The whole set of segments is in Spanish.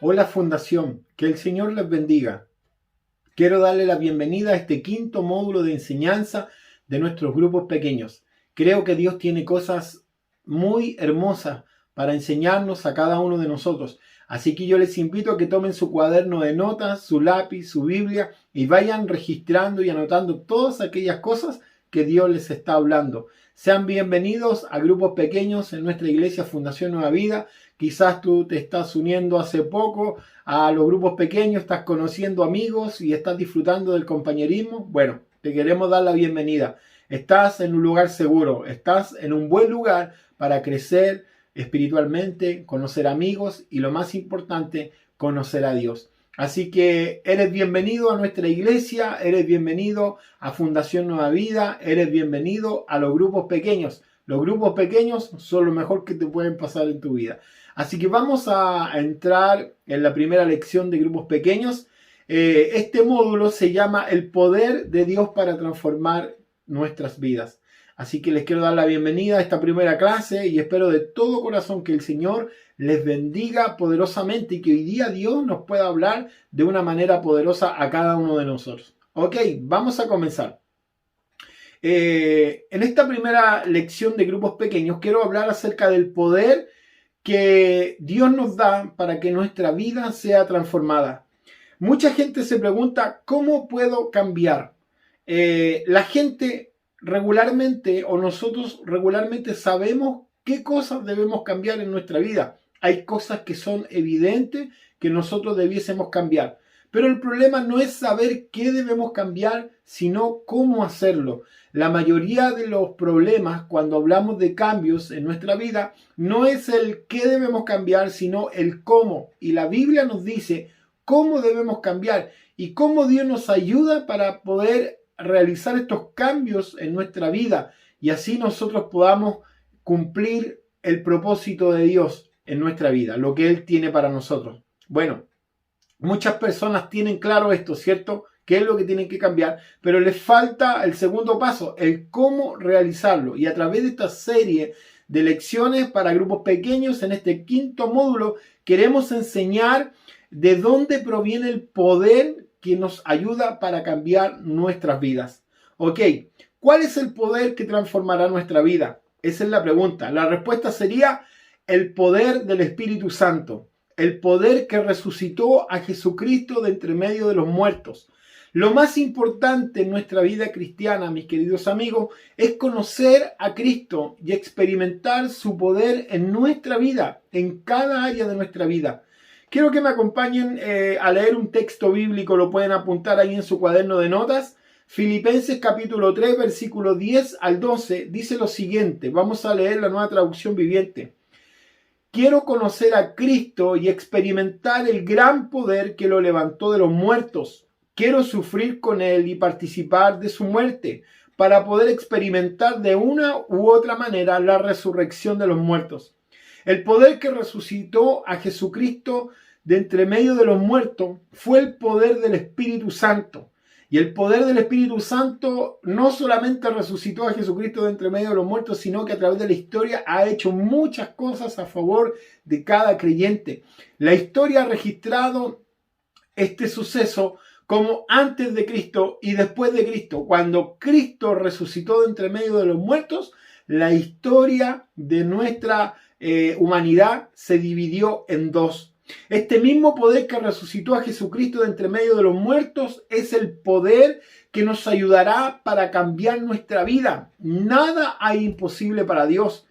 Hola Fundación, que el Señor les bendiga. Quiero darle la bienvenida a este quinto módulo de enseñanza de nuestros grupos pequeños. Creo que Dios tiene cosas muy hermosas para enseñarnos a cada uno de nosotros. Así que yo les invito a que tomen su cuaderno de notas, su lápiz, su Biblia y vayan registrando y anotando todas aquellas cosas que Dios les está hablando. Sean bienvenidos a grupos pequeños en nuestra iglesia Fundación Nueva Vida. Quizás tú te estás uniendo hace poco a los grupos pequeños, estás conociendo amigos y estás disfrutando del compañerismo. Bueno, te queremos dar la bienvenida. Estás en un lugar seguro, estás en un buen lugar para crecer espiritualmente, conocer amigos y lo más importante, conocer a Dios. Así que eres bienvenido a nuestra iglesia, eres bienvenido a Fundación Nueva Vida, eres bienvenido a los grupos pequeños. Los grupos pequeños son lo mejor que te pueden pasar en tu vida. Así que vamos a entrar en la primera lección de grupos pequeños. Este módulo se llama El poder de Dios para transformar nuestras vidas. Así que les quiero dar la bienvenida a esta primera clase y espero de todo corazón que el Señor les bendiga poderosamente y que hoy día Dios nos pueda hablar de una manera poderosa a cada uno de nosotros. Ok, vamos a comenzar. En esta primera lección de grupos pequeños quiero hablar acerca del poder que Dios nos da para que nuestra vida sea transformada. Mucha gente se pregunta, ¿cómo puedo cambiar? La gente regularmente o nosotros regularmente sabemos qué cosas debemos cambiar en nuestra vida. Hay cosas que son evidentes que nosotros debiésemos cambiar. Pero el problema no es saber qué debemos cambiar, sino cómo hacerlo. La mayoría de los problemas cuando hablamos de cambios en nuestra vida no es el qué debemos cambiar, sino el cómo. Y la Biblia nos dice cómo debemos cambiar y cómo Dios nos ayuda para poder realizar estos cambios en nuestra vida y así nosotros podamos cumplir el propósito de Dios en nuestra vida, lo que Él tiene para nosotros. Bueno, muchas personas tienen claro esto, ¿cierto? ¿Qué es lo que tienen que cambiar? Pero les falta el segundo paso, el cómo realizarlo. Y a través de esta serie de lecciones para grupos pequeños, en este quinto módulo, queremos enseñar de dónde proviene el poder que nos ayuda para cambiar nuestras vidas. Ok, ¿cuál es el poder que transformará nuestra vida? Esa es la pregunta. La respuesta sería el poder del Espíritu Santo. El poder que resucitó a Jesucristo de entre medio de los muertos. Lo más importante en nuestra vida cristiana, mis queridos amigos, es conocer a Cristo y experimentar su poder en nuestra vida, en cada área de nuestra vida. Quiero que me acompañen a leer un texto bíblico, lo pueden apuntar ahí en su cuaderno de notas. Filipenses capítulo 3, versículo 10 al 12, dice lo siguiente. Vamos a leer la Nueva Traducción Viviente. Quiero conocer a Cristo y experimentar el gran poder que lo levantó de los muertos. Quiero sufrir con Él y participar de su muerte, para poder experimentar de una u otra manera la resurrección de los muertos. El poder que resucitó a Jesucristo de entre medio de los muertos fue el poder del Espíritu Santo. Y el poder del Espíritu Santo no solamente resucitó a Jesucristo de entre medio de los muertos, sino que a través de la historia ha hecho muchas cosas a favor de cada creyente. La historia ha registrado este suceso como antes de Cristo y después de Cristo. Cuando Cristo resucitó de entre medio de los muertos, la historia de nuestra humanidad se dividió en dos. Este mismo poder que resucitó a Jesucristo de entre medio de los muertos es el poder que nos ayudará para cambiar nuestra vida. Nada hay imposible para Dios.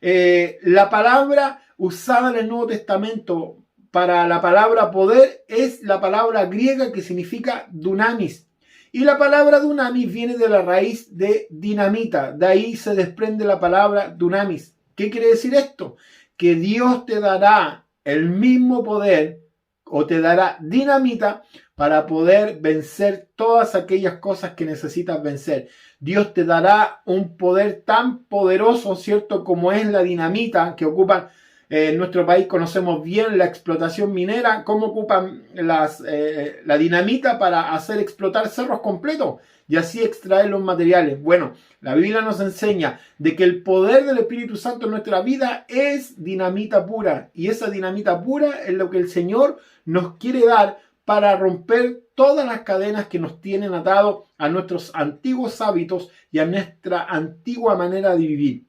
La palabra usada en el Nuevo Testamento para la palabra poder es la palabra griega que significa dunamis. Y la palabra dunamis viene de la raíz de dinamita. De ahí se desprende la palabra dunamis. ¿Qué quiere decir esto? Que Dios te dará el mismo poder o te dará dinamita para poder vencer todas aquellas cosas que necesitas vencer. Dios te dará un poder tan poderoso, ¿cierto? Como es la dinamita que ocupan. En nuestro país conocemos bien la explotación minera, cómo ocupan la dinamita para hacer explotar cerros completos. y así extraer los materiales. Bueno, la Biblia nos enseña de que el poder del Espíritu Santo en nuestra vida es dinamita pura, y esa dinamita pura es lo que el Señor nos quiere dar para romper todas las cadenas que nos tienen atados a nuestros antiguos hábitos y a nuestra antigua manera de vivir.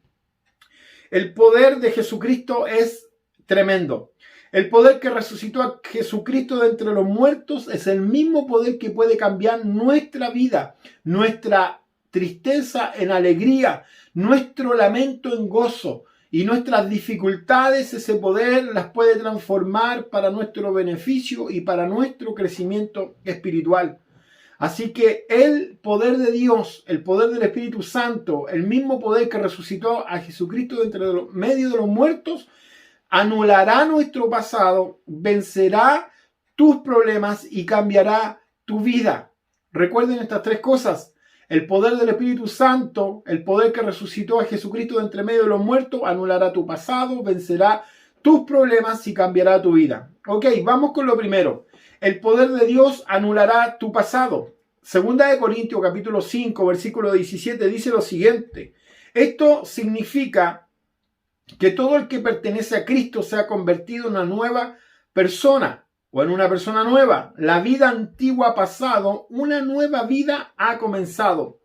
El poder de Jesucristo es tremendo. El poder que resucitó a Jesucristo de entre los muertos es el mismo poder que puede cambiar nuestra vida, nuestra tristeza en alegría, nuestro lamento en gozo y nuestras dificultades. Ese poder las puede transformar para nuestro beneficio y para nuestro crecimiento espiritual. Así que el poder de Dios, el poder del Espíritu Santo, el mismo poder que resucitó a Jesucristo de entre medio de los muertos, anulará nuestro pasado, vencerá tus problemas y cambiará tu vida. Recuerden estas tres cosas. El poder del Espíritu Santo, el poder que resucitó a Jesucristo de entre medio de los muertos, anulará tu pasado, vencerá tus problemas y cambiará tu vida. Ok, vamos con lo primero. El poder de Dios anulará tu pasado. Segunda de Corintios capítulo 5, versículo 17 dice lo siguiente. Esto significa que todo el que pertenece a Cristo se ha convertido en una nueva persona o en una persona nueva. La vida antigua ha pasado, una nueva vida ha comenzado.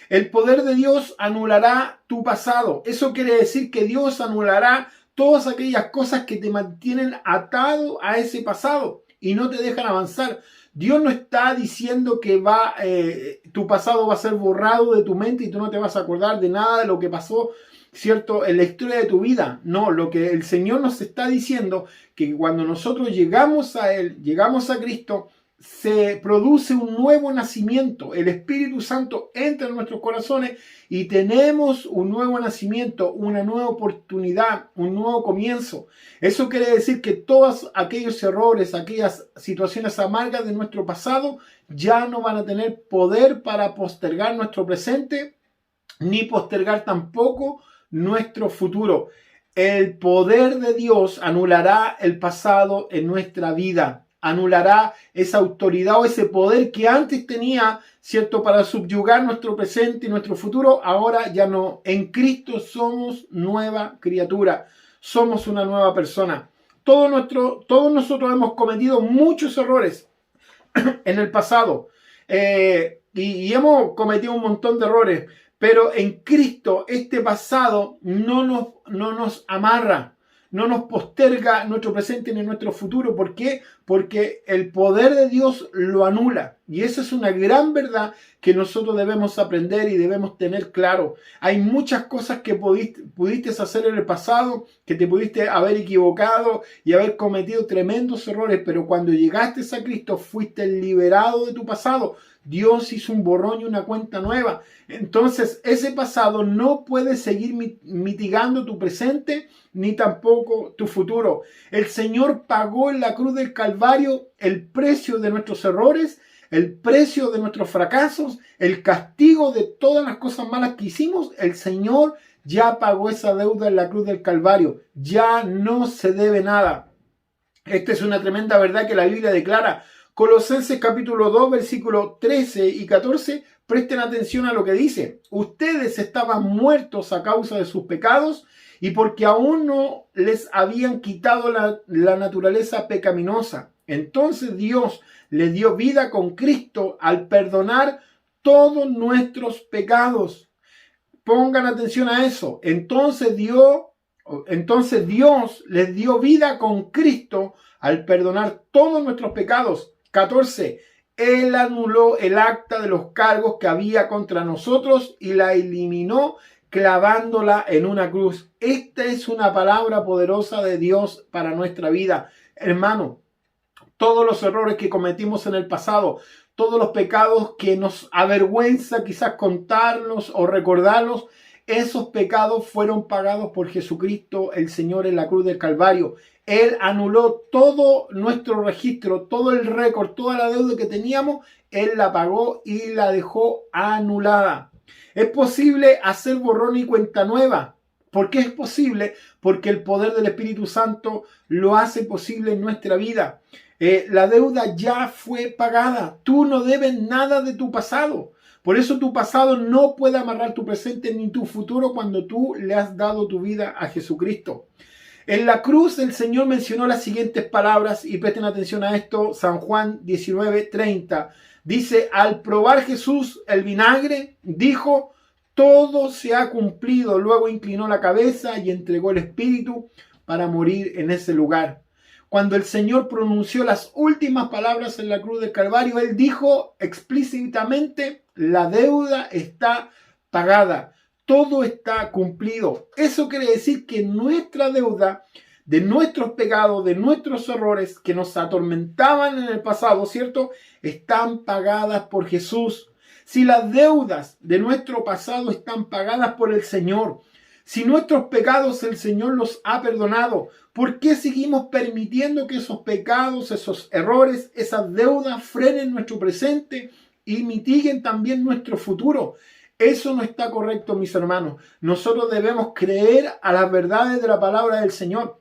El poder de Dios anulará tu pasado. Eso quiere decir que Dios anulará todas aquellas cosas que te mantienen atado a ese pasado y no te dejan avanzar. Dios no está diciendo que tu pasado va a ser borrado de tu mente y tú no te vas a acordar de nada de lo que pasó, ¿cierto?, en la historia de tu vida. No, lo que el Señor nos está diciendo, que cuando nosotros llegamos a Él, llegamos a Cristo, se produce un nuevo nacimiento. El Espíritu Santo entra en nuestros corazones y tenemos un nuevo nacimiento, una nueva oportunidad, un nuevo comienzo. Eso quiere decir que todos aquellos errores, aquellas situaciones amargas de nuestro pasado ya no van a tener poder para postergar nuestro presente, ni postergar tampoco nuestro futuro. El poder de Dios anulará el pasado en nuestra vida. Anulará esa autoridad o ese poder que antes tenía, ¿cierto?, para subyugar nuestro presente y nuestro futuro. Ahora ya no. En Cristo somos nueva criatura. Somos una nueva persona. Todos nosotros hemos cometido muchos errores en el pasado. Y hemos cometido un montón de errores. Pero en Cristo este pasado no nos amarra, no nos posterga nuestro presente ni nuestro futuro. ¿Por qué? Porque el poder de Dios lo anula. Y esa es una gran verdad que nosotros debemos aprender y debemos tener claro. Hay muchas cosas que pudiste hacer en el pasado, que te pudiste haber equivocado y haber cometido tremendos errores, pero cuando llegaste a Cristo fuiste liberado de tu pasado. Dios hizo un borrón y una cuenta nueva. Entonces, ese pasado no puede seguir mitigando tu presente ni tampoco tu futuro. El Señor pagó en la cruz del Calvario el precio de nuestros errores, el precio de nuestros fracasos, el castigo de todas las cosas malas que hicimos. El Señor ya pagó esa deuda en la cruz del Calvario. Ya no se debe nada. Esta es una tremenda verdad que la Biblia declara. Colosenses capítulo 2, versículos 13 y 14, presten atención a lo que dice. Ustedes estaban muertos a causa de sus pecados y porque aún no les habían quitado la naturaleza pecaminosa. Entonces Dios les dio vida con Cristo al perdonar todos nuestros pecados. Pongan atención a eso. Entonces Dios les dio vida con Cristo al perdonar todos nuestros pecados. 14. Él anuló el acta de los cargos que había contra nosotros y la eliminó clavándola en una cruz. Esta es una palabra poderosa de Dios para nuestra vida. Hermano, todos los errores que cometimos en el pasado, todos los pecados que nos avergüenza quizás contarnos o recordarlos, esos pecados fueron pagados por Jesucristo, el Señor, en la cruz del Calvario. Él anuló todo nuestro registro, todo el récord, toda la deuda que teníamos. Él la pagó y la dejó anulada. Es posible hacer borrón y cuenta nueva. ¿Por qué es posible? Porque el poder del Espíritu Santo lo hace posible en nuestra vida. La deuda ya fue pagada. Tú no debes nada de tu pasado. Por eso tu pasado no puede amarrar tu presente ni tu futuro cuando tú le has dado tu vida a Jesucristo. En la cruz el Señor mencionó las siguientes palabras y presten atención a esto. San Juan 19:30 dice: al probar Jesús el vinagre, dijo: todo se ha cumplido. Luego inclinó la cabeza y entregó el espíritu para morir en ese lugar. Cuando el Señor pronunció las últimas palabras en la cruz del Calvario, Él dijo explícitamente: la deuda está pagada. Todo está cumplido. Eso quiere decir que nuestra deuda de nuestros pecados, de nuestros errores que nos atormentaban en el pasado, ¿cierto?, están pagadas por Jesús. Si las deudas de nuestro pasado están pagadas por el Señor, si nuestros pecados el Señor los ha perdonado, ¿por qué seguimos permitiendo que esos pecados, esos errores, esas deudas frenen nuestro presente y mitiguen también nuestro futuro? Eso no está correcto, mis hermanos. Nosotros debemos creer a las verdades de la palabra del Señor.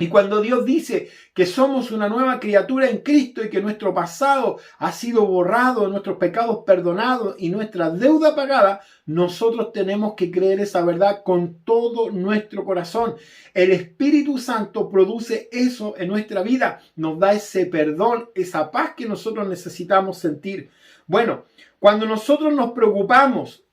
Y cuando Dios dice que somos una nueva criatura en Cristo y que nuestro pasado ha sido borrado, nuestros pecados perdonados y nuestra deuda pagada, nosotros tenemos que creer esa verdad con todo nuestro corazón. El Espíritu Santo produce eso en nuestra vida, nos da ese perdón, esa paz que nosotros necesitamos sentir. Bueno, cuando nosotros nos preocupamos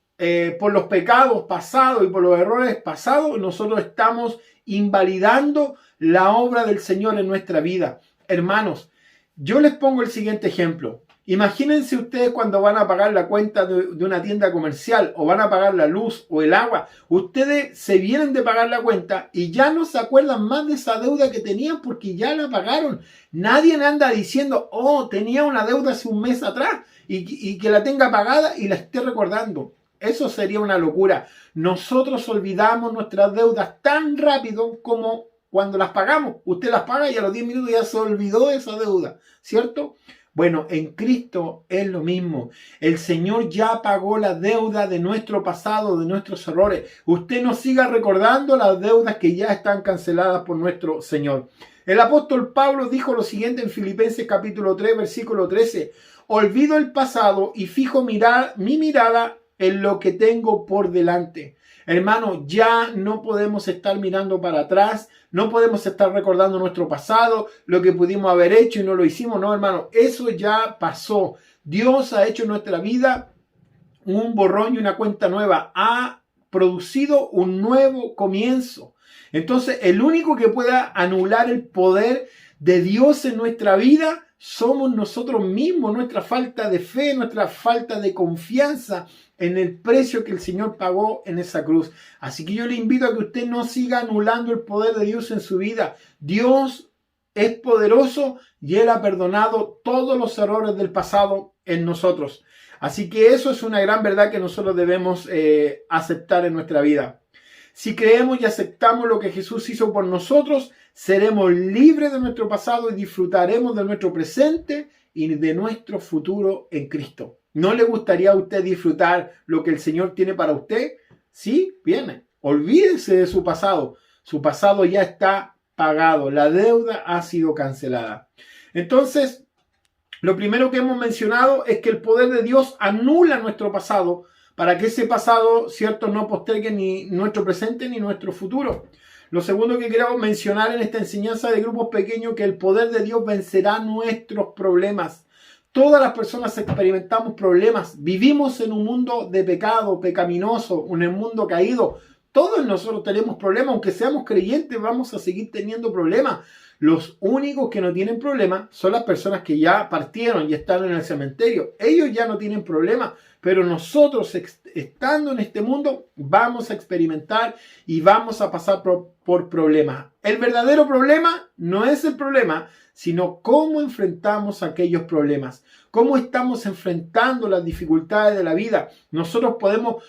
por los pecados pasados y por los errores pasados, nosotros estamos invalidando la obra del Señor en nuestra vida. Hermanos, yo les pongo el siguiente ejemplo. Imagínense ustedes cuando van a pagar la cuenta de una tienda comercial o van a pagar la luz o el agua. Ustedes se vienen de pagar la cuenta y ya no se acuerdan más de esa deuda que tenían porque ya la pagaron. Nadie anda diciendo: oh, tenía una deuda hace un mes atrás y que la tenga pagada y la esté recordando. Eso sería una locura. Nosotros olvidamos nuestras deudas tan rápido como cuando las pagamos. Usted las paga y a los 10 minutos ya se olvidó de esa deuda, ¿cierto? Bueno, en Cristo es lo mismo. El Señor ya pagó la deuda de nuestro pasado, de nuestros errores. Usted no siga recordando las deudas que ya están canceladas por nuestro Señor. El apóstol Pablo dijo lo siguiente en Filipenses capítulo 3, versículo 13. Olvido el pasado y fijo mi mirada en lo que tengo por delante. Hermano, ya no podemos estar mirando para atrás, no podemos estar recordando nuestro pasado, lo que pudimos haber hecho y no lo hicimos. No, hermano, eso ya pasó. Dios ha hecho en nuestra vida un borrón y una cuenta nueva. Ha producido un nuevo comienzo. Entonces, el único que pueda anular el poder de Dios en nuestra vida somos nosotros mismos, nuestra falta de fe, nuestra falta de confianza en el precio que el Señor pagó en esa cruz. Así que yo le invito a que usted no siga anulando el poder de Dios en su vida. Dios es poderoso y Él ha perdonado todos los errores del pasado en nosotros. Así que eso es una gran verdad que nosotros debemos aceptar en nuestra vida. Si creemos y aceptamos lo que Jesús hizo por nosotros, seremos libres de nuestro pasado y disfrutaremos de nuestro presente y de nuestro futuro en Cristo. ¿No le gustaría a usted disfrutar lo que el Señor tiene para usted? Sí, bien. Olvídese de su pasado. Su pasado ya está pagado. La deuda ha sido cancelada. Entonces, lo primero que hemos mencionado es que el poder de Dios anula nuestro pasado para que ese pasado, ¿cierto?, no postergue ni nuestro presente ni nuestro futuro. Lo segundo que quiero mencionar en esta enseñanza de grupos pequeños, que el poder de Dios vencerá nuestros problemas. Todas las personas experimentamos problemas. Vivimos en un mundo de pecado, pecaminoso, en un mundo caído. Todos nosotros tenemos problemas. Aunque seamos creyentes, vamos a seguir teniendo problemas. Los únicos que no tienen problemas son las personas que ya partieron y están en el cementerio. Ellos ya no tienen problemas. Pero nosotros, estando en este mundo, vamos a experimentar y vamos a pasar por problemas. El verdadero problema no es el problema, sino cómo enfrentamos aquellos problemas. Cómo estamos enfrentando las dificultades de la vida. Nosotros podemos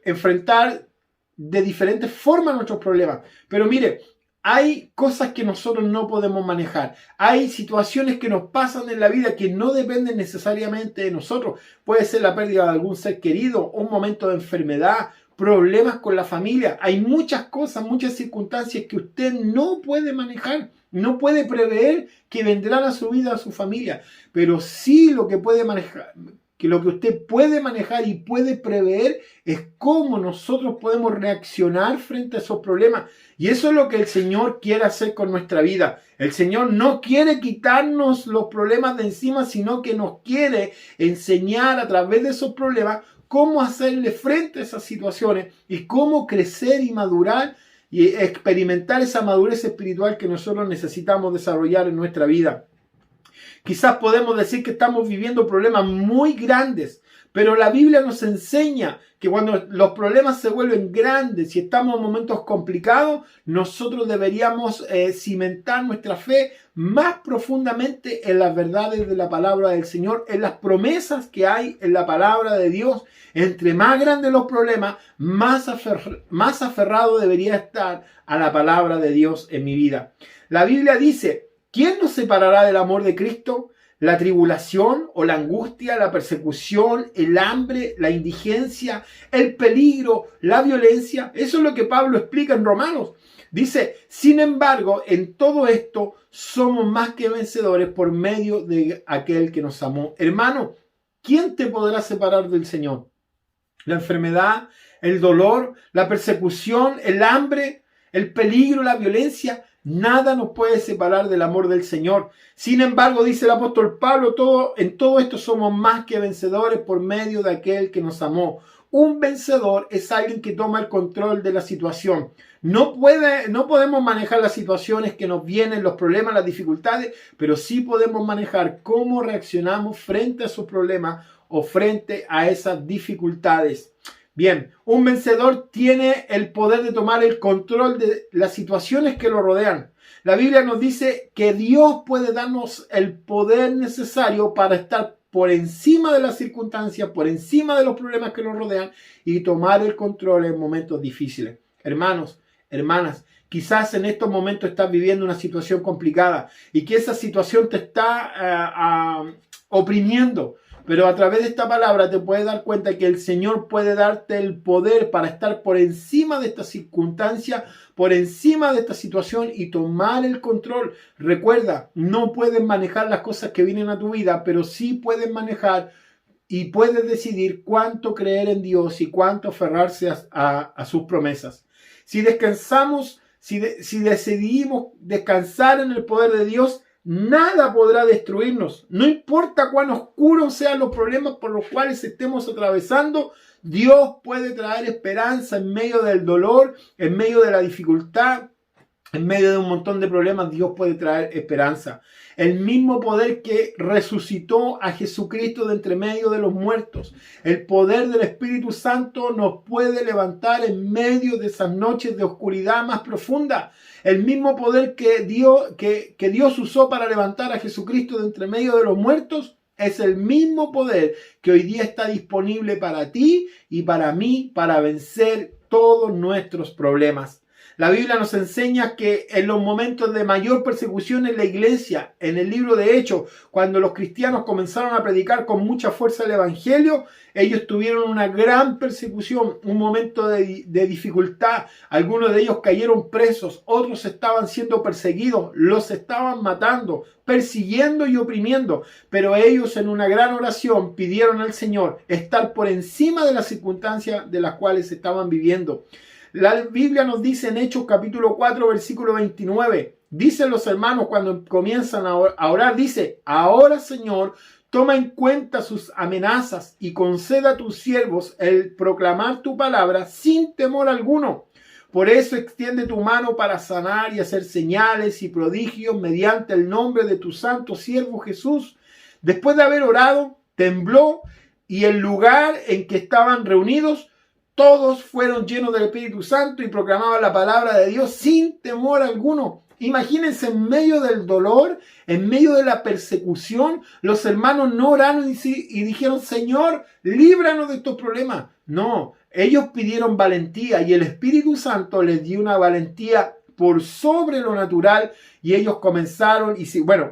enfrentar de diferentes formas nuestros problemas. Pero mire, hay cosas que nosotros no podemos manejar. Hay situaciones que nos pasan en la vida que no dependen necesariamente de nosotros. Puede ser la pérdida de algún ser querido, un momento de enfermedad, problemas con la familia. Hay muchas cosas, muchas circunstancias que usted no puede manejar. No puede prever que vendrán a su vida, a su familia. Pero sí lo que puede manejar, que lo que usted puede manejar y puede prever es cómo nosotros podemos reaccionar frente a esos problemas. Y eso es lo que el Señor quiere hacer con nuestra vida. El Señor no quiere quitarnos los problemas de encima, sino que nos quiere enseñar a través de esos problemas cómo hacerle frente a esas situaciones y cómo crecer y madurar y experimentar esa madurez espiritual que nosotros necesitamos desarrollar en nuestra vida. Quizás podemos decir que estamos viviendo problemas muy grandes, pero la Biblia nos enseña que cuando los problemas se vuelven grandes y estamos en momentos complicados, nosotros deberíamos cimentar nuestra fe más profundamente en las verdades de la palabra del Señor, en las promesas que hay en la palabra de Dios. Entre más grandes los problemas, más aferrado debería estar a la palabra de Dios en mi vida. La Biblia dice: ¿quién nos separará del amor de Cristo? ¿La tribulación o la angustia, la persecución, el hambre, la indigencia, el peligro, la violencia? Eso es lo que Pablo explica en Romanos. Dice: sin embargo, en todo esto somos más que vencedores por medio de aquel que nos amó. Hermano, ¿quién te podrá separar del Señor? ¿La enfermedad, el dolor, la persecución, el hambre, el peligro, la violencia? Nada nos puede separar del amor del Señor. Sin embargo, dice el apóstol Pablo, en todo esto somos más que vencedores por medio de aquel que nos amó. Un vencedor es alguien que toma el control de la situación. No podemos manejar las situaciones que nos vienen, los problemas, las dificultades, pero sí podemos manejar cómo reaccionamos frente a esos problemas o frente a esas dificultades. Bien, un vencedor tiene el poder de tomar el control de las situaciones que lo rodean. La Biblia nos dice que Dios puede darnos el poder necesario para estar por encima de las circunstancias, por encima de los problemas que nos rodean y tomar el control en momentos difíciles. Hermanos, hermanas, quizás en estos momentos estás viviendo una situación complicada y que esa situación te está oprimiendo. Pero a través de esta palabra te puedes dar cuenta que el Señor puede darte el poder para estar por encima de esta circunstancia, por encima de esta situación y tomar el control. Recuerda, no puedes manejar las cosas que vienen a tu vida, pero sí puedes manejar y puedes decidir cuánto creer en Dios y cuánto aferrarse a sus promesas. Si descansamos, si decidimos descansar en el poder de Dios, nada podrá destruirnos. No importa cuán oscuros sean los problemas por los cuales estemos atravesando, Dios puede traer esperanza en medio del dolor, en medio de la dificultad, en medio de un montón de problemas. Dios puede traer esperanza. El mismo poder que resucitó a Jesucristo de entre medio de los muertos, el poder del Espíritu Santo nos puede levantar en medio de esas noches de oscuridad más profunda. El mismo poder que Dios usó para levantar a Jesucristo de entre medio de los muertos es el mismo poder que hoy día está disponible para ti y para mí para vencer todos nuestros problemas. La Biblia nos enseña que en los momentos de mayor persecución en la iglesia, en el libro de Hechos, cuando los cristianos comenzaron a predicar con mucha fuerza el evangelio, ellos tuvieron una gran persecución, un momento de dificultad. Algunos de ellos cayeron presos, otros estaban siendo perseguidos, los estaban matando, persiguiendo y oprimiendo. Pero ellos en una gran oración pidieron al Señor estar por encima de las circunstancias de las cuales estaban viviendo. La Biblia nos dice en Hechos capítulo 4, versículo 29, dicen los hermanos cuando comienzan a orar, dice: ahora, Señor, toma en cuenta sus amenazas y conceda a tus siervos el proclamar tu palabra sin temor alguno. Por eso extiende tu mano para sanar y hacer señales y prodigios mediante el nombre de tu santo siervo Jesús. Después de haber orado, tembló y el lugar en que estaban reunidos, todos fueron llenos del Espíritu Santo y proclamaban la palabra de Dios sin temor alguno. Imagínense, en medio del dolor, en medio de la persecución, los hermanos no oraron y dijeron: Señor, líbranos de estos problemas. No, ellos pidieron valentía y el Espíritu Santo les dio una valentía por sobre lo natural y ellos comenzaron,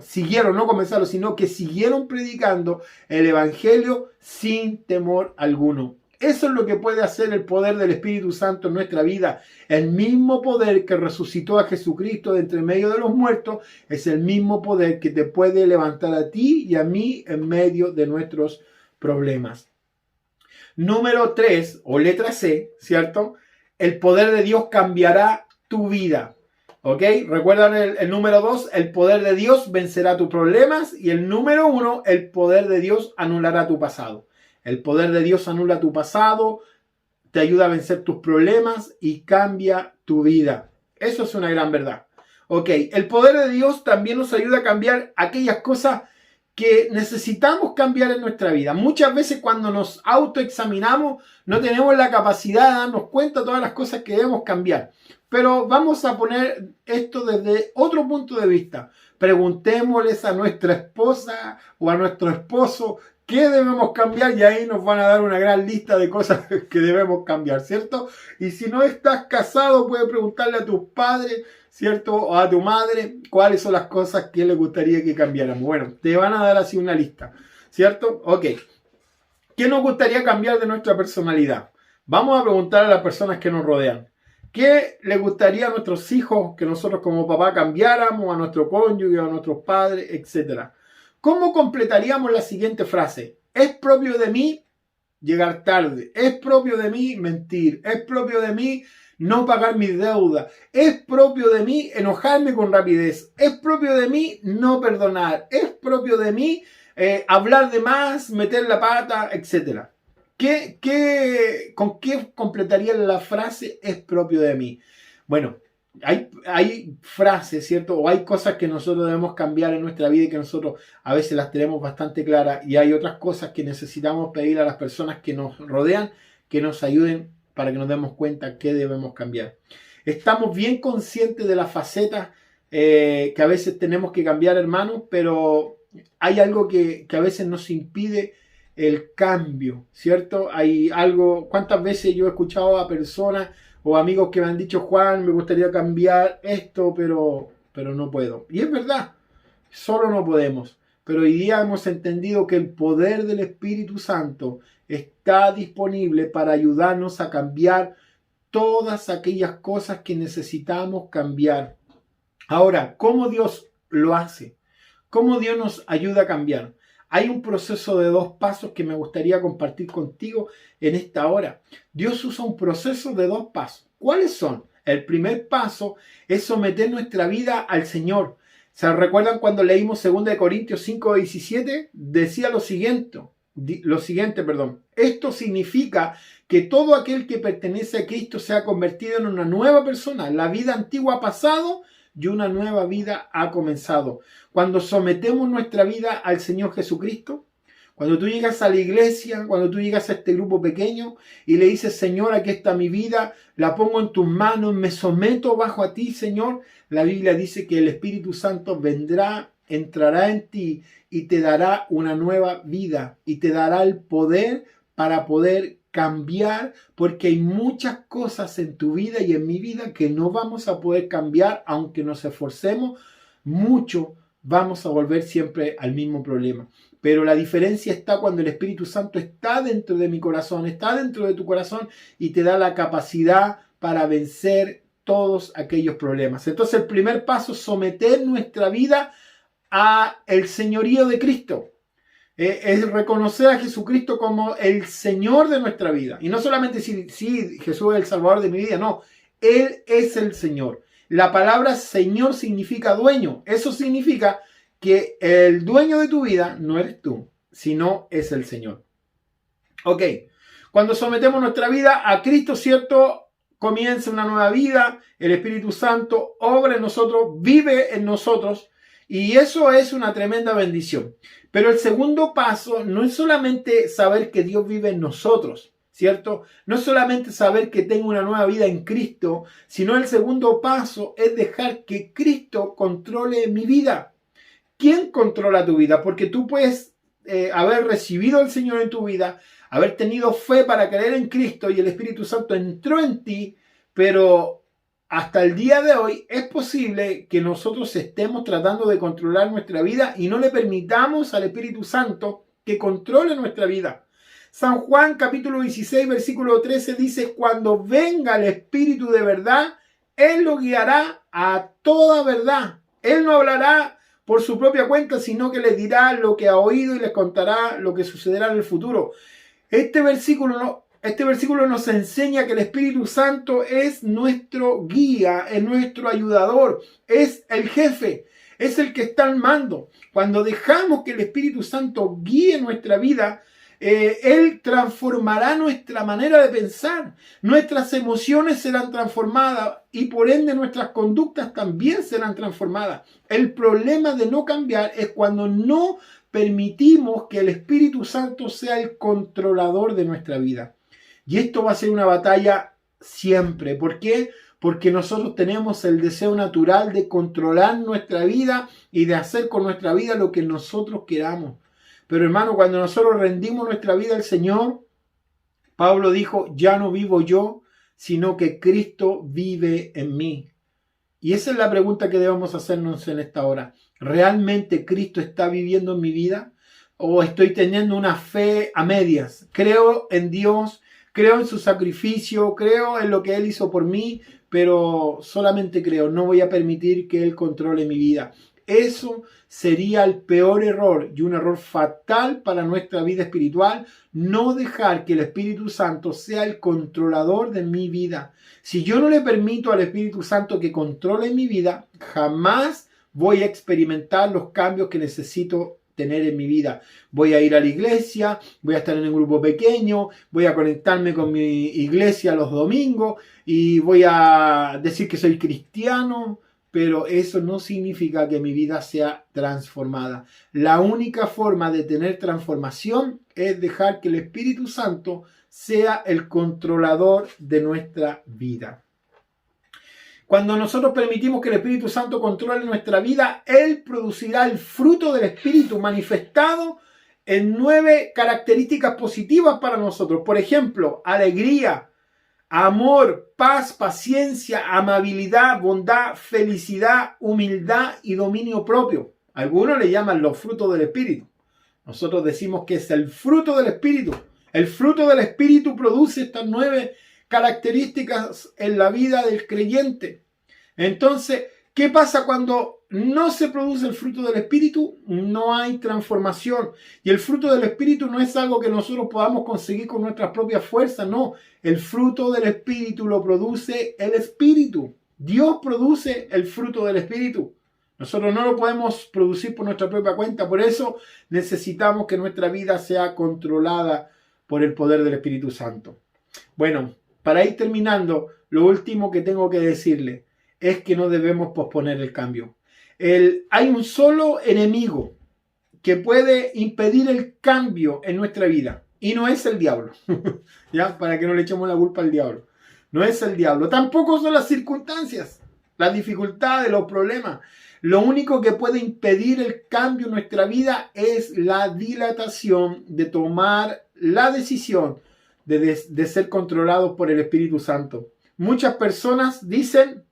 siguieron predicando el Evangelio sin temor alguno. Eso es lo que puede hacer el poder del Espíritu Santo en nuestra vida. El mismo poder que resucitó a Jesucristo de entre medio de los muertos es el mismo poder que te puede levantar a ti y a mí en medio de nuestros problemas. Número 3, o letra C, ¿cierto? El poder de Dios cambiará tu vida. ¿Ok? Recuerdan el número 2, el poder de Dios vencerá tus problemas. Y el número 1, el poder de Dios anulará tu pasado. El poder de Dios anula tu pasado, te ayuda a vencer tus problemas y cambia tu vida. Eso es una gran verdad. Ok, el poder de Dios también nos ayuda a cambiar aquellas cosas que necesitamos cambiar en nuestra vida. Muchas veces cuando nos autoexaminamos no tenemos la capacidad de darnos cuenta de todas las cosas que debemos cambiar. Pero vamos a poner esto desde otro punto de vista. Preguntémosles a nuestra esposa o a nuestro esposo qué debemos cambiar y ahí nos van a dar una gran lista de cosas que debemos cambiar, ¿cierto? Y si no estás casado, puedes preguntarle a tus padres, ¿cierto? O a tu madre, cuáles son las cosas que les gustaría que cambiáramos. Bueno, te van a dar así una lista, ¿cierto? Ok. ¿Qué nos gustaría cambiar de nuestra personalidad? Vamos a preguntar a las personas que nos rodean. ¿Qué les gustaría a nuestros hijos que nosotros como papá cambiáramos, a nuestro cónyuge, a nuestros padres, etcétera? ¿Cómo completaríamos la siguiente frase? Es propio de mí llegar tarde. Es propio de mí mentir. Es propio de mí no pagar mis deudas. Es propio de mí enojarme con rapidez. Es propio de mí no perdonar. Es propio de mí hablar de más, meter la pata, etc. ¿Con qué completarían la frase es propio de mí? Bueno, hay frases, ¿cierto? O hay cosas que nosotros debemos cambiar en nuestra vida y que nosotros a veces las tenemos bastante claras. Y hay otras cosas que necesitamos pedir a las personas que nos rodean que nos ayuden para que nos demos cuenta que debemos cambiar. Estamos bien conscientes de las facetas que a veces tenemos que cambiar, hermanos, pero hay algo que a veces nos impide el cambio, ¿cierto? Hay algo, ¿cuántas veces yo he escuchado a personas o amigos que me han dicho, Juan, me gustaría cambiar esto, pero no puedo? Y es verdad, solo no podemos. Pero hoy día hemos entendido que el poder del Espíritu Santo está disponible para ayudarnos a cambiar todas aquellas cosas que necesitamos cambiar. Ahora, ¿cómo Dios lo hace? ¿Cómo Dios nos ayuda a cambiar? Hay un proceso de 2 pasos que me gustaría compartir contigo en esta hora. Dios usa un proceso de 2 pasos. ¿Cuáles son? El primer paso es someter nuestra vida al Señor. ¿Se recuerdan cuando leímos 2 Corintios 5:17? Decía lo siguiente. Esto significa que todo aquel que pertenece a Cristo se ha convertido en una nueva persona. La vida antigua ha pasado y una nueva vida ha comenzado. Cuando sometemos nuestra vida al Señor Jesucristo, cuando tú llegas a la iglesia, cuando tú llegas a este grupo pequeño y le dices, Señor, aquí está mi vida, la pongo en tus manos, me someto bajo a ti, Señor, la Biblia dice que el Espíritu Santo vendrá, entrará en ti y te dará una nueva vida y te dará el poder para poder cambiar, porque hay muchas cosas en tu vida y en mi vida que no vamos a poder cambiar, aunque nos esforcemos mucho, vamos a volver siempre al mismo problema. Pero la diferencia está cuando el Espíritu Santo está dentro de mi corazón, está dentro de tu corazón y te da la capacidad para vencer todos aquellos problemas. Entonces el primer paso es someter nuestra vida a el señorío de Cristo. Es reconocer a Jesucristo como el Señor de nuestra vida. Y no solamente si Jesús es el Salvador de mi vida, no. Él es el Señor. La palabra Señor significa dueño. Eso significa que el dueño de tu vida no eres tú, sino es el Señor. Ok. Cuando sometemos nuestra vida a Cristo, ¿cierto? Comienza una nueva vida. El Espíritu Santo obra en nosotros, vive en nosotros. Y eso es una tremenda bendición. Pero el segundo paso no es solamente saber que Dios vive en nosotros, ¿cierto? No es solamente saber que tengo una nueva vida en Cristo, sino el segundo paso es dejar que Cristo controle mi vida. ¿Quién controla tu vida? Porque tú puedes haber recibido al Señor en tu vida, haber tenido fe para creer en Cristo y el Espíritu Santo entró en ti, pero hasta el día de hoy es posible que nosotros estemos tratando de controlar nuestra vida y no le permitamos al Espíritu Santo que controle nuestra vida. San Juan capítulo 16 versículo 13 dice, cuando venga el Espíritu de verdad, Él lo guiará a toda verdad. Él no hablará por su propia cuenta, sino que les dirá lo que ha oído y les contará lo que sucederá en el futuro. Este versículo nos enseña que el Espíritu Santo es nuestro guía, es nuestro ayudador, es el jefe, es el que está al mando. Cuando dejamos que el Espíritu Santo guíe nuestra vida, Él transformará nuestra manera de pensar. Nuestras emociones serán transformadas y por ende nuestras conductas también serán transformadas. El problema de no cambiar es cuando no permitimos que el Espíritu Santo sea el controlador de nuestra vida. Y esto va a ser una batalla siempre. ¿Por qué? Porque nosotros tenemos el deseo natural de controlar nuestra vida y de hacer con nuestra vida lo que nosotros queramos. Pero hermano, cuando nosotros rendimos nuestra vida al Señor, Pablo dijo, ya no vivo yo, sino que Cristo vive en mí. Y esa es la pregunta que debemos hacernos en esta hora. ¿Realmente Cristo está viviendo en mi vida? ¿O estoy teniendo una fe a medias? Creo en Dios, creo en su sacrificio, creo en lo que Él hizo por mí, pero solamente creo, no voy a permitir que Él controle mi vida. Eso sería el peor error y un error fatal para nuestra vida espiritual, no dejar que el Espíritu Santo sea el controlador de mi vida. Si yo no le permito al Espíritu Santo que controle mi vida, jamás voy a experimentar los cambios que necesito tener en mi vida. Voy a ir a la iglesia, voy a estar en un grupo pequeño, voy a conectarme con mi iglesia los domingos y voy a decir que soy cristiano, pero eso no significa que mi vida sea transformada. La única forma de tener transformación es dejar que el Espíritu Santo sea el controlador de nuestra vida. Cuando nosotros permitimos que el Espíritu Santo controle nuestra vida, Él producirá el fruto del Espíritu manifestado en 9 características positivas para nosotros. Por ejemplo, alegría, amor, paz, paciencia, amabilidad, bondad, felicidad, humildad y dominio propio. Algunos le llaman los frutos del Espíritu. Nosotros decimos que es el fruto del Espíritu. El fruto del Espíritu produce estas 9 características en la vida del creyente. Entonces, ¿qué pasa cuando no se produce el fruto del Espíritu? No hay transformación. Y el fruto del Espíritu no es algo que nosotros podamos conseguir con nuestras propias fuerzas, no. El fruto del Espíritu lo produce el Espíritu. Dios produce el fruto del Espíritu. Nosotros no lo podemos producir por nuestra propia cuenta. Por eso necesitamos que nuestra vida sea controlada por el poder del Espíritu Santo. Bueno, para ir terminando, lo último que tengo que decirle es que no debemos posponer el cambio. Hay un solo enemigo que puede impedir el cambio en nuestra vida y no es el diablo. ¿Ya? Para que no le echemos la culpa al diablo. No es el diablo. Tampoco son las circunstancias, las dificultades, los problemas. Lo único que puede impedir el cambio en nuestra vida es la dilatación de tomar la decisión de ser controlados por el Espíritu Santo. Muchas personas dicen,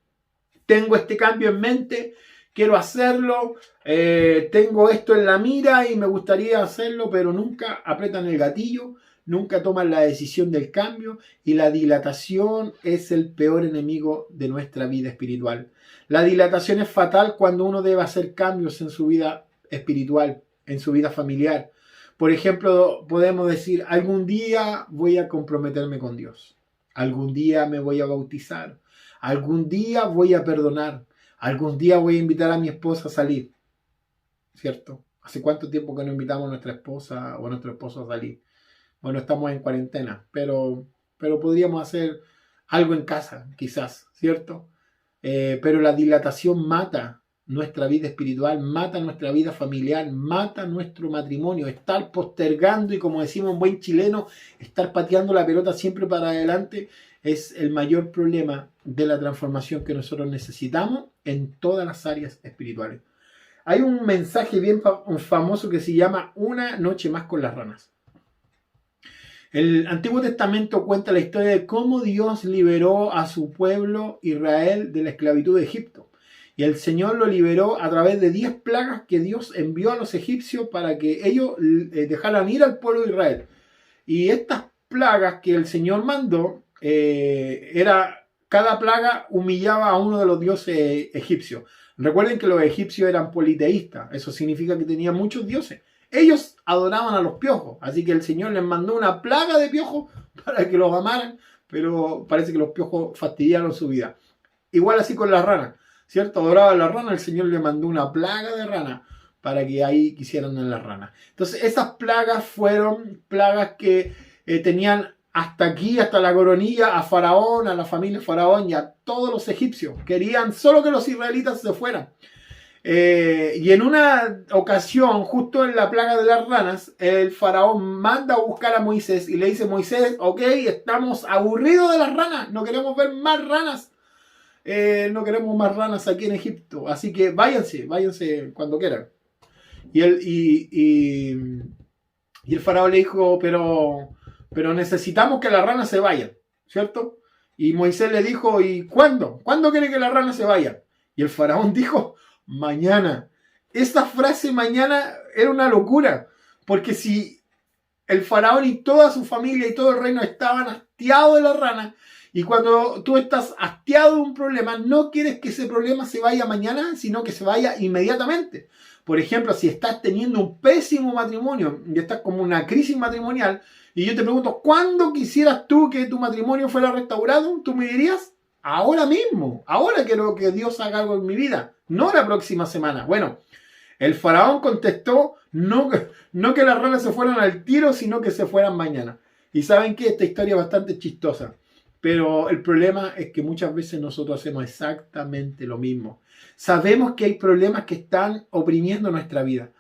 tengo este cambio en mente, quiero hacerlo, tengo esto en la mira y me gustaría hacerlo, pero nunca apretan el gatillo, nunca toman la decisión del cambio y la dilatación es el peor enemigo de nuestra vida espiritual. La dilatación es fatal cuando uno debe hacer cambios en su vida espiritual, en su vida familiar. Por ejemplo, podemos decir, algún día voy a comprometerme con Dios. Algún día me voy a bautizar. Algún día voy a perdonar. Algún día voy a invitar a mi esposa a salir. ¿Cierto? ¿Hace cuánto tiempo que no invitamos a nuestra esposa o a nuestro esposo a salir? Bueno, estamos en cuarentena, pero podríamos hacer algo en casa, quizás, ¿cierto? Pero la dilatación mata nuestra vida espiritual, mata nuestra vida familiar, mata nuestro matrimonio. Estar postergando y, como decimos en buen chileno, estar pateando la pelota siempre para adelante es el mayor problema de la transformación que nosotros necesitamos en todas las áreas espirituales. Hay un mensaje bien famoso que se llama Una noche más con las ranas. El Antiguo Testamento cuenta la historia de cómo Dios liberó a su pueblo Israel de la esclavitud de Egipto. Y el Señor lo liberó a través de 10 plagas que Dios envió a los egipcios para que ellos dejaran ir al pueblo de Israel. Y estas plagas que el Señor mandó, cada plaga humillaba a uno de los dioses egipcios. Recuerden que los egipcios eran politeístas, eso significa que tenían muchos dioses. Ellos adoraban a los piojos, así que el Señor les mandó una plaga de piojos para que los amaran, pero parece que los piojos fastidiaron su vida. Igual así con las ranas, ¿cierto? Adoraban a las ranas, el Señor le mandó una plaga de ranas para que ahí quisieran en las ranas. Entonces esas plagas fueron plagas que tenían hasta aquí, hasta la coronilla, a Faraón, a la familia Faraón y a todos los egipcios. Querían solo que los israelitas se fueran. Y en una ocasión, justo en la plaga de las ranas, el Faraón manda a buscar a Moisés y le dice: Moisés, ok, estamos aburridos de las ranas, no queremos ver más ranas. No queremos más ranas aquí en Egipto, así que váyanse cuando quieran. Y el Faraón le dijo: pero necesitamos que las ranas se vayan, ¿cierto? Y Moisés le dijo: ¿y cuándo? ¿Cuándo quiere que las ranas se vayan? Y el Faraón dijo: mañana. Esta frase mañana era una locura, porque si el Faraón y toda su familia y todo el reino estaban hastiados de las ranas, y cuando tú estás hastiado de un problema, no quieres que ese problema se vaya mañana, sino que se vaya inmediatamente. Por ejemplo, si estás teniendo un pésimo matrimonio y estás como una crisis matrimonial, y yo te pregunto: ¿cuándo quisieras tú que tu matrimonio fuera restaurado? Tú me dirías: ahora mismo, ahora quiero que Dios haga algo en mi vida, no la próxima semana. Bueno, el Faraón contestó: no que las ranas se fueran al tiro, sino que se fueran mañana. Y saben que esta historia es bastante chistosa, pero el problema es que muchas veces nosotros hacemos exactamente lo mismo. Sabemos que hay problemas que están oprimiendo nuestra vida.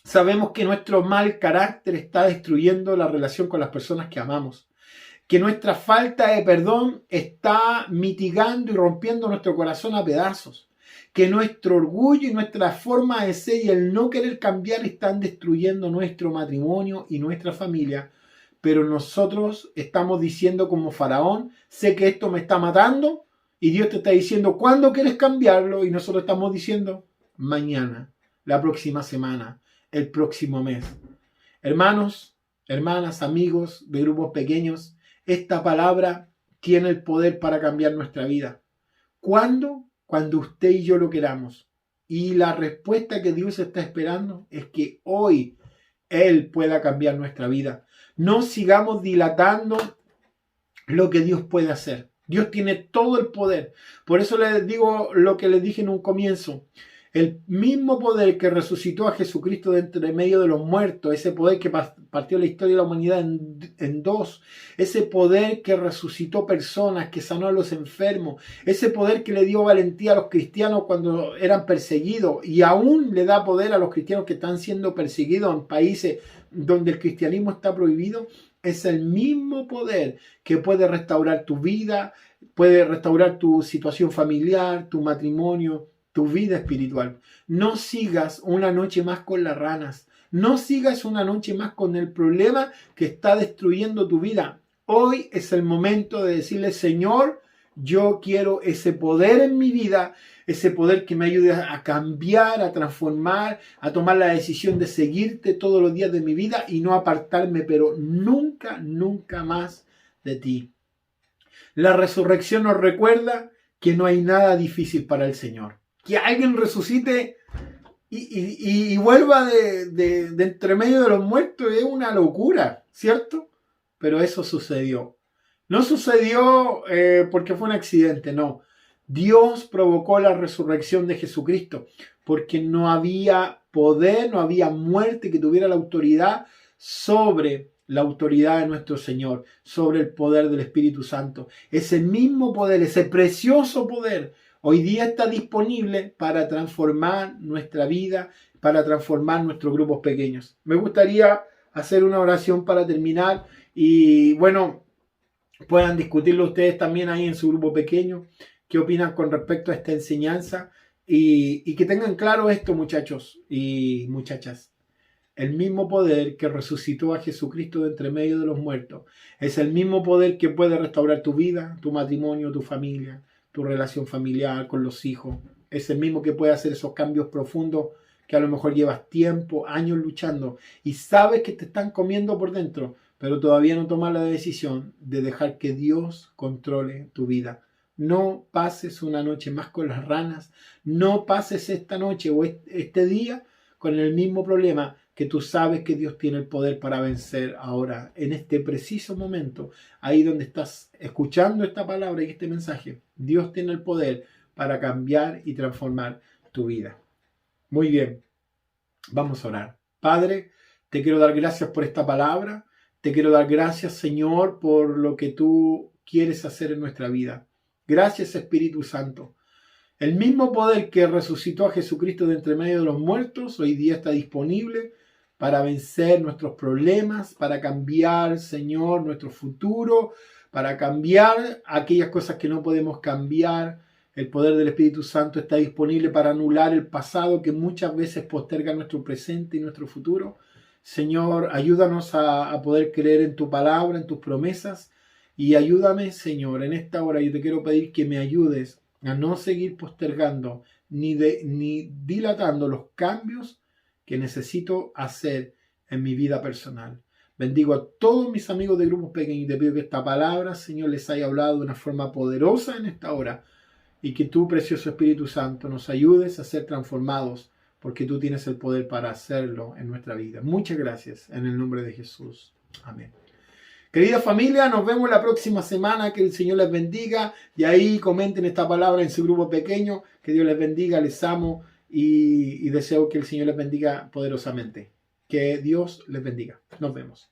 Sabemos que nuestro mal carácter está destruyendo la relación con las personas que amamos. Que nuestra falta de perdón está mitigando y rompiendo nuestro corazón a pedazos. Que nuestro orgullo y nuestra forma de ser y el no querer cambiar están destruyendo nuestro matrimonio y nuestra familia. Pero nosotros estamos diciendo como Faraón: sé que esto me está matando, y Dios te está diciendo: ¿cuándo quieres cambiarlo? Y nosotros estamos diciendo: mañana, la próxima semana, el próximo mes. Hermanos, hermanas, amigos de grupos pequeños, esta palabra tiene el poder para cambiar nuestra vida. ¿Cuándo? Cuando usted y yo lo queramos. Y la respuesta que Dios está esperando es que hoy Él pueda cambiar nuestra vida. No sigamos dilatando lo que Dios puede hacer. Dios tiene todo el poder. Por eso les digo lo que les dije en un comienzo. El mismo poder que resucitó a Jesucristo de entre medio de los muertos, ese poder que partió la historia de la humanidad en dos, ese poder que resucitó personas, que sanó a los enfermos, ese poder que le dio valentía a los cristianos cuando eran perseguidos, y aún le da poder a los cristianos que están siendo perseguidos en países donde el cristianismo está prohibido, es el mismo poder que puede restaurar tu vida, puede restaurar tu situación familiar, tu matrimonio, tu vida espiritual. No sigas una noche más con las ranas. No sigas una noche más con el problema que está destruyendo tu vida. Hoy es el momento de decirle: Señor, yo quiero ese poder en mi vida, ese poder que me ayude a cambiar, a transformar, a tomar la decisión de seguirte todos los días de mi vida y no apartarme, pero nunca, nunca más de ti. La resurrección nos recuerda que no hay nada difícil para el Señor. Que alguien resucite y vuelva de entre medio de los muertos es una locura, ¿cierto? Pero eso sucedió. No sucedió porque fue un accidente, no. Dios provocó la resurrección de Jesucristo porque no había poder, no había muerte que tuviera la autoridad sobre la autoridad de nuestro Señor, sobre el poder del Espíritu Santo. Ese mismo poder, ese precioso poder, hoy día está disponible para transformar nuestra vida, para transformar nuestros grupos pequeños. Me gustaría hacer una oración para terminar y bueno, puedan discutirlo ustedes también ahí en su grupo pequeño, qué opinan con respecto a esta enseñanza y que tengan claro esto, muchachos y muchachas. El mismo poder que resucitó a Jesucristo de entre medio de los muertos es el mismo poder que puede restaurar tu vida, tu matrimonio, tu familia, tu relación familiar con los hijos. Es el mismo que puede hacer esos cambios profundos que a lo mejor llevas tiempo, años luchando y sabes que te están comiendo por dentro, pero todavía no tomas la decisión de dejar que Dios controle tu vida. no pases una noche más con las ranas, no pases esta noche o este día con el mismo problema que tú sabes que Dios tiene el poder para vencer ahora, en este preciso momento, ahí donde estás escuchando esta palabra y este mensaje. Dios tiene el poder para cambiar y transformar tu vida. Muy bien, vamos a orar. Padre, te quiero dar gracias por esta palabra. Te quiero dar gracias, Señor, por lo que tú quieres hacer en nuestra vida. Gracias, Espíritu Santo. El mismo poder que resucitó a Jesucristo de entre medio de los muertos, hoy día está disponible para vencer nuestros problemas, para cambiar, Señor, nuestro futuro, para cambiar aquellas cosas que no podemos cambiar. El poder del Espíritu Santo está disponible para anular el pasado que muchas veces posterga nuestro presente y nuestro futuro. Señor, ayúdanos a poder creer en tu palabra, en tus promesas, y ayúdame, Señor, en esta hora yo te quiero pedir que me ayudes a no seguir postergando ni dilatando los cambios que necesito hacer en mi vida personal. Bendigo a todos mis amigos de grupos pequeños y te pido que esta palabra, Señor, les haya hablado de una forma poderosa en esta hora y que tú, precioso Espíritu Santo, nos ayudes a ser transformados porque tú tienes el poder para hacerlo en nuestra vida. Muchas gracias en el nombre de Jesús. Amén. Querida familia, nos vemos la próxima semana. Que el Señor les bendiga. Y ahí comenten esta palabra en su grupo pequeño. Que Dios les bendiga, les amo y deseo que el Señor les bendiga poderosamente. Que Dios les bendiga. Nos vemos.